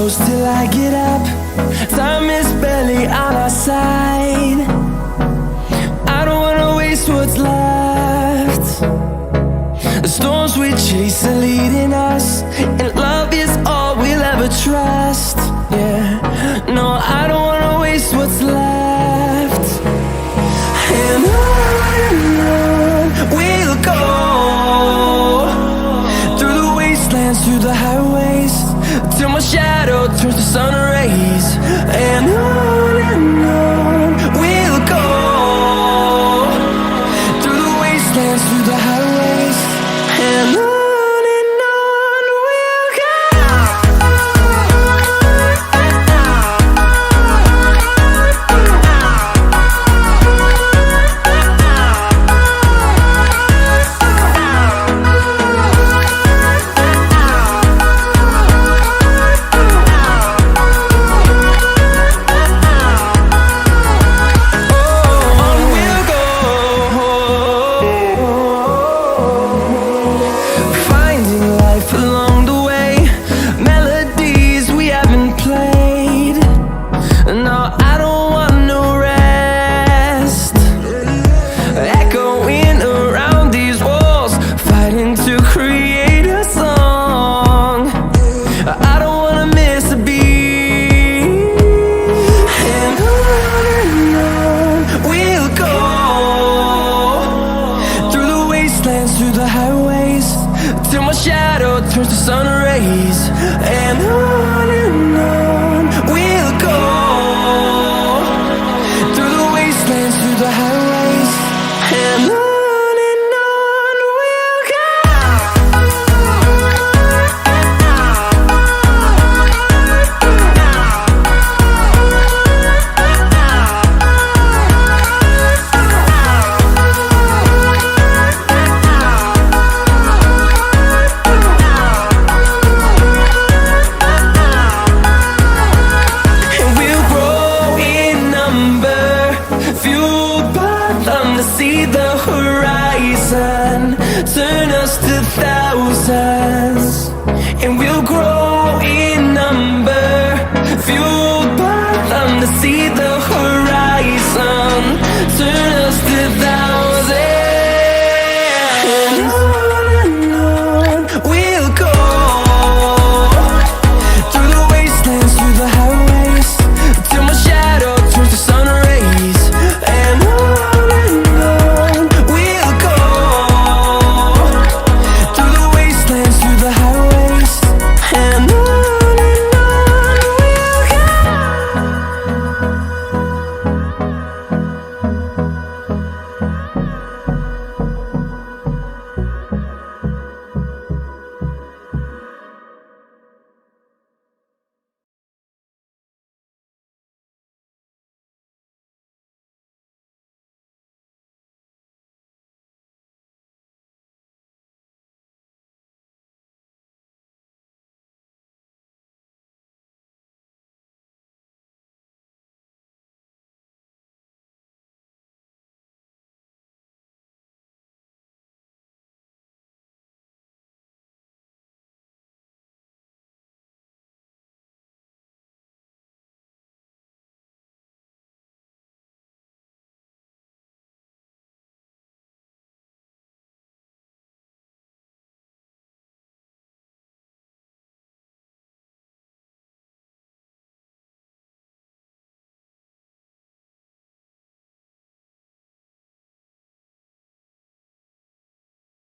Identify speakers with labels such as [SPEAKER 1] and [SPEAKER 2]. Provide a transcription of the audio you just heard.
[SPEAKER 1] close till I get up. Time is barely on our side. I don't wanna waste what's left. The storms we chase are leading us, and love is all we'll ever trust. Yeah, no, I don't wanna waste what's left. And on we'll go, through the wastelands, through the highways, till my shadow turns to sun rays. And on we'll go, through the wastelands, through the highways, and on we'll go. Through the highways, till my shadow turns to sun rays. And on we'll go, through the wastelands, through the highways, and on we'll go. To see the horizon turn us to thousands, and we'll grow in number, fueled by them to see the horizon.